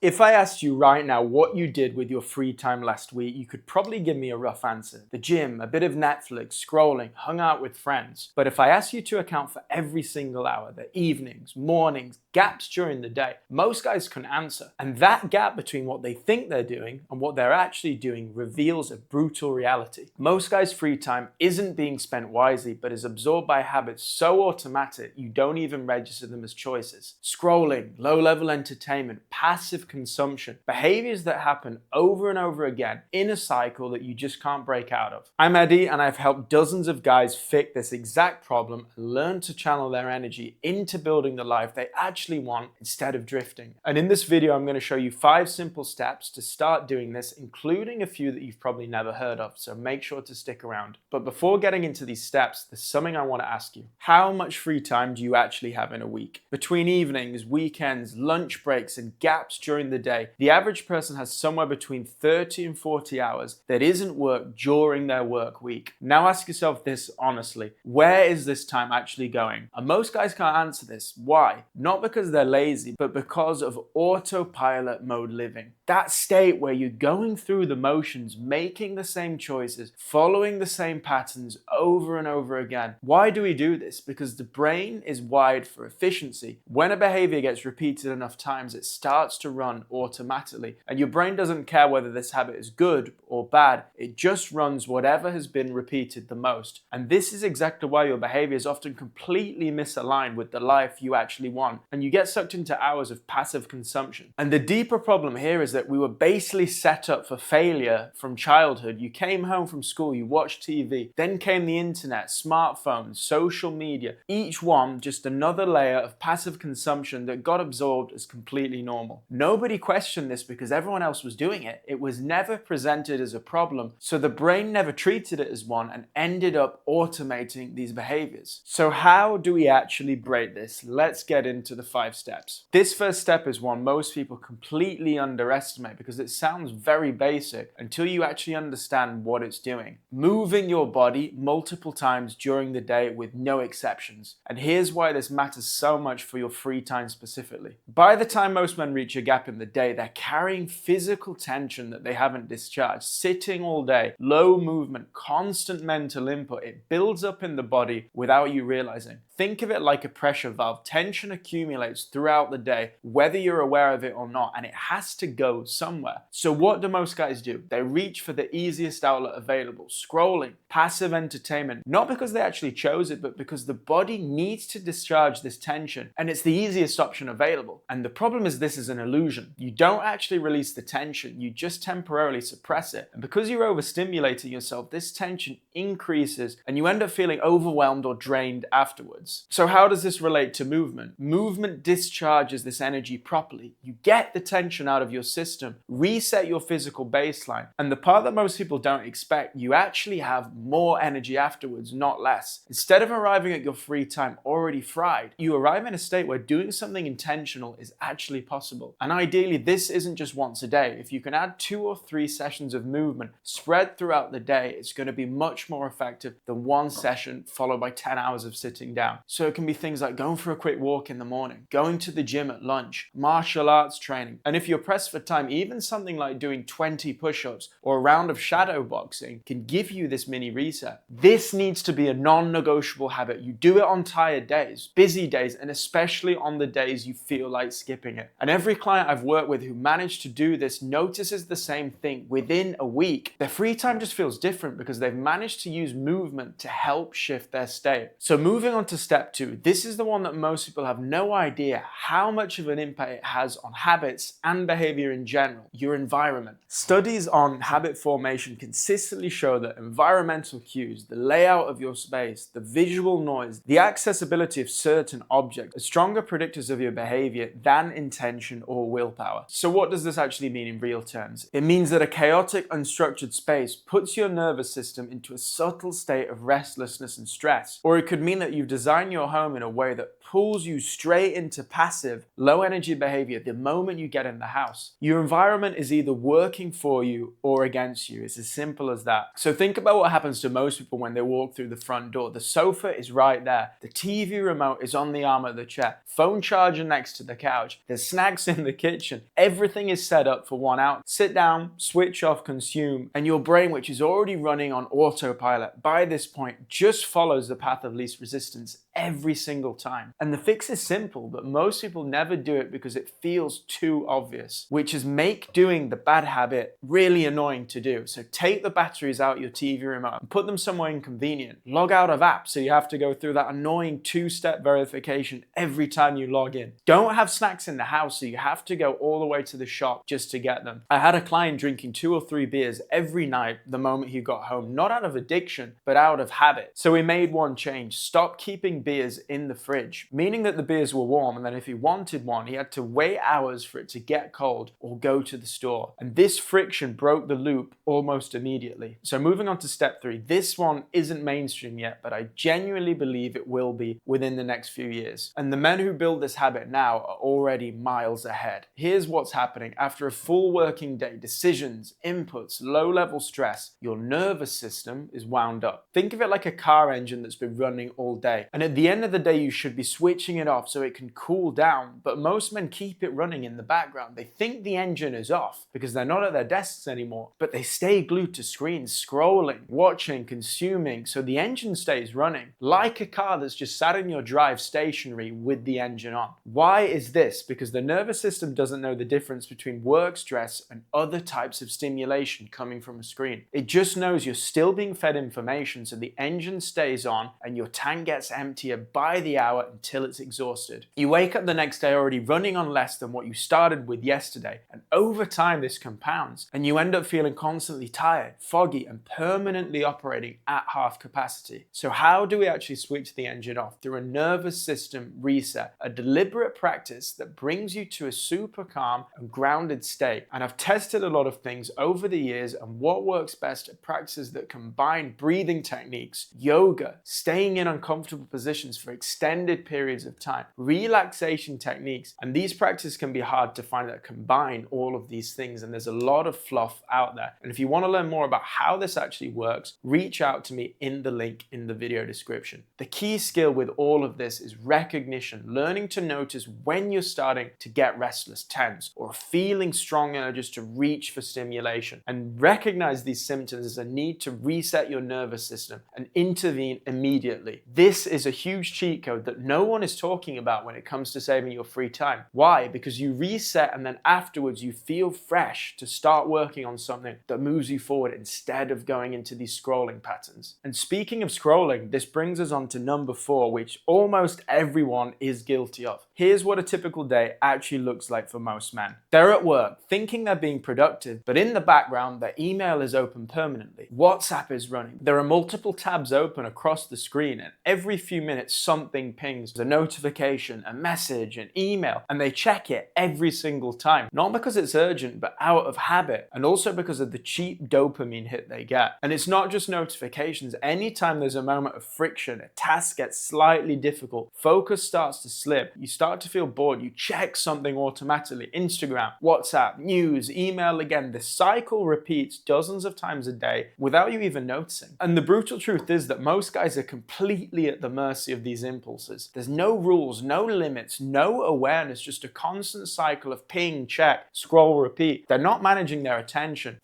If I asked you right now what you did with your free time last week, you could probably give me a rough answer. The gym, a bit of Netflix, scrolling, hung out with friends. But if I asked you to account for every single hour, the evenings, mornings, gaps during the day, most guys couldn't answer. And that gap between what they think they're doing and what they're actually doing reveals a brutal reality. Most guys' free time isn't being spent wisely, but is absorbed by habits so automatic you don't even register them as choices. Scrolling, low-level entertainment, passive consumption, behaviors that happen over and over again in a cycle that you just can't break out of. I'm Eddie, and I've helped dozens of guys fix this exact problem and learn to channel their energy into building the life they actually want instead of drifting. And in this video, I'm going to show you 5 simple steps to start doing this, including a few that you've probably never heard of, so make sure to stick around. But before getting into these steps, there's something I want to ask you. How much free time do you actually have in a week? Between evenings, weekends, lunch breaks, and gaps during the day, the average person has somewhere between 30 and 40 hours that isn't work during their work week. Now ask yourself this honestly, where is this time actually going? And most guys can't answer this. Why? Not because they're lazy, but because of autopilot mode living. That state where you're going through the motions, making the same choices, following the same patterns over and over again. Why do we do this? Because the brain is wired for efficiency. When a behavior gets repeated enough times, it starts to run automatically. And your brain doesn't care whether this habit is good or bad. It just runs whatever has been repeated the most. And this is exactly why your behavior is often completely misaligned with the life you actually want. And you get sucked into hours of passive consumption. And the deeper problem here is that we were basically set up for failure from childhood. You came home from school, you watched TV, then came the internet, smartphones, social media, each one just another layer of passive consumption that got absorbed as completely normal. Nobody questioned this because everyone else was doing it. It was never presented as a problem, so the brain never treated it as one and ended up automating these behaviors. So how do we actually break this? Let's get into the 5 steps. This first step is one most people completely underestimate because it sounds very basic until you actually understand what it's doing. Moving your body multiple times during the day with no exceptions. And here's why this matters so much for your free time specifically. By the time most men reach a gap in the day, they're carrying physical tension that they haven't discharged. Sitting all day, low movement, constant mental input, it builds up in the body without you realizing. Think of it like a pressure valve. Tension accumulates throughout the day, whether you're aware of it or not, and it has to go somewhere. So what do most guys do? They reach for the easiest outlet available, scrolling, passive entertainment, not because they actually chose it, but because the body needs to discharge this tension, and it's the easiest option available. And the problem is this is an illusion. You don't actually release the tension, you just temporarily suppress it. And because you're overstimulating yourself, this tension increases and you end up feeling overwhelmed or drained afterwards. So how does this relate to movement? Movement discharges this energy properly. You get the tension out of your system, reset your physical baseline, and the part that most people don't expect, you actually have more energy afterwards, not less. Instead of arriving at your free time already fried, you arrive in a state where doing something intentional is actually possible. And ideally, this isn't just once a day. If you can add 2 or 3 sessions of movement spread throughout the day, it's going to be much more effective than one session followed by 10 hours of sitting down. So it can be things like going for a quick walk in the morning, going to the gym at lunch, martial arts training, and if you're pressed for time, even something like doing 20 push-ups or a round of shadow boxing can give you this mini reset. This needs to be a non-negotiable habit. You do it on tired days, busy days, and especially on the days you feel like skipping it. And every client I've worked with who managed to do this notices the same thing. Within a week, their free time just feels different because they've managed to use movement to help shift their state. So moving on to step 2, this is the one that most people have no idea how much of an impact it has on habits and behavior in general, your environment. Studies on habit formation consistently show that environmental cues, the layout of your space, the visual noise, the accessibility of certain objects are stronger predictors of your behavior than intention or willpower. So what does this actually mean in real terms? It means that a chaotic, unstructured space puts your nervous system into a subtle state of restlessness and stress. Or it could mean that you've designed your home in a way that pulls you straight into passive, low energy behavior the moment you get in the house. Your environment is either working for you or against you. It's as simple as that. So think about what happens to most people when they walk through the front door. The sofa is right there. The TV remote is on the arm of the chair. Phone charger next to the couch. There's snacks in the kitchen. kitchen. Everything is set up for 1 hour. Sit down, switch off, consume, and your brain, which is already running on autopilot by this point, just follows the path of least resistance every single time. And the fix is simple, but most people never do it because it feels too obvious, which is make doing the bad habit really annoying to do. So take the batteries out your TV remote and put them somewhere inconvenient. Log out of apps so you have to go through that annoying 2-step verification every time you log in. Don't have snacks in the house so you have to go all the way to the shop just to get them. I had a client drinking 2 or 3 beers every night the moment he got home, not out of addiction, but out of habit. So we made one change. Stop keeping beers in the fridge, meaning that the beers were warm, and then if he wanted one, he had to wait hours for it to get cold or go to the store. And this friction broke the loop almost immediately. So moving on to step 3, this one isn't mainstream yet, but I genuinely believe it will be within the next few years. And the men who build this habit now are already miles ahead. Here's what's happening. After a full working day, decisions, inputs, low-level stress, your nervous system is wound up. Think of it like a car engine that's been running all day. And at the end of the day, you should be switching it off so it can cool down, but most men keep it running in the background. They think the engine is off because they're not at their desks anymore, but they stay glued to screens, scrolling, watching, consuming, so the engine stays running, like a car that's just sat in your drive stationary with the engine on. Why is this? Because the nervous system doesn't know the difference between work stress and other types of stimulation coming from a screen. It just knows you're still being fed information, so the engine stays on and your tank gets emptier by the hour until it's exhausted. You wake up the next day already running on less than what you started with yesterday, and over time this compounds, and you end up feeling constantly tired, foggy, and permanently operating at half capacity. So how do we actually switch the engine off? Through a nervous system reset, a deliberate practice that brings you to a super calm and grounded state. And I've tested a lot of things over the years, and what works best are practices that combine breathing techniques, yoga, staying in uncomfortable positions for extended periods of time, relaxation techniques, and these practices can be hard to find that combine all of these things, and there's a lot of fluff out there. And if you want to learn more about how this actually works, reach out to me in the link in the video description. The key skill with all of this is recognition, learning to notice when you're starting to get restless, tense, or feeling strong urges to reach for stimulation, and recognize these symptoms as a need to reset your nervous system and intervene immediately. This is a huge cheat code that no one is talking about when it comes to saving your free time. Why? Because you reset and then afterwards you feel fresh to start working on something that moves you forward instead of going into these scrolling patterns. And speaking of scrolling, this brings us on to number 4, which almost everyone is guilty of. Here's what a typical day actually looks like for most men. They're at work, thinking they're being productive, but in the background, their email is open permanently. WhatsApp is running. There are multiple tabs open across the screen, and every few minutes something pings, a notification, a message, an email, and they check it every single time. Not because it's urgent, but out of habit, and also because of the cheap dopamine hit they get. And it's not just notifications. Anytime there's a moment of friction, a task gets slightly difficult, focus starts to slip, you start to feel bored, you check something automatically. Instagram, WhatsApp, news, email again. The cycle repeats dozens of times a day without you even noticing. And the brutal truth is that most guys are completely at the mercy of these impulses. There's no rules, no limits, no awareness, just a constant cycle of ping, check, scroll, repeat. They're not managing their attention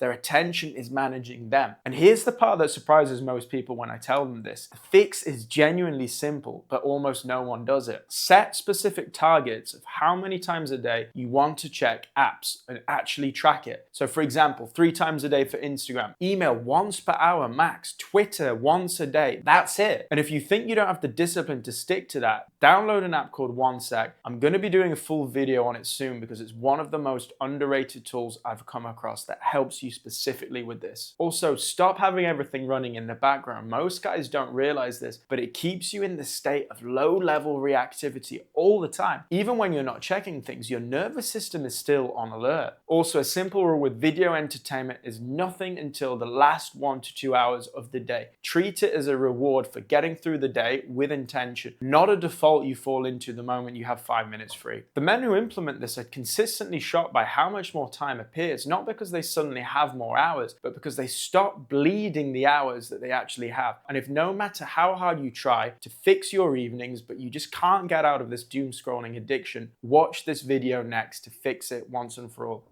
is managing them. And here's the part that surprises most people when I tell them this. The fix is genuinely simple, but almost no one does it. Set specific targets of how many times a day you want to check apps and actually track it. So for example, 3 times a day for Instagram, email once per hour max, Twitter once a day. That's it. And if you think you don't have the discipline to stick to that, download an app called OneSec. I'm going to be doing a full video on it soon because it's one of the most underrated tools I've come across that helps you specifically with this. Also, stop having everything running in the background. Most guys don't realize this, but it keeps you in the state of low-level reactivity all the time. Even when you're not checking things, your nervous system is still on alert. Also, a simple rule with video entertainment is nothing until the last 1 to 2 hours of the day. Treat it as a reward for getting through the day with intention, not a default you fall into the moment you have 5 minutes free. The men who implement this are consistently shocked by how much more time appears, not because they suddenly have more hours, but because they stop bleeding the hours that they actually have. And if no matter how hard you try to fix your evenings, but you just can't get out of this doom scrolling addiction, watch this video next to fix it once and for all.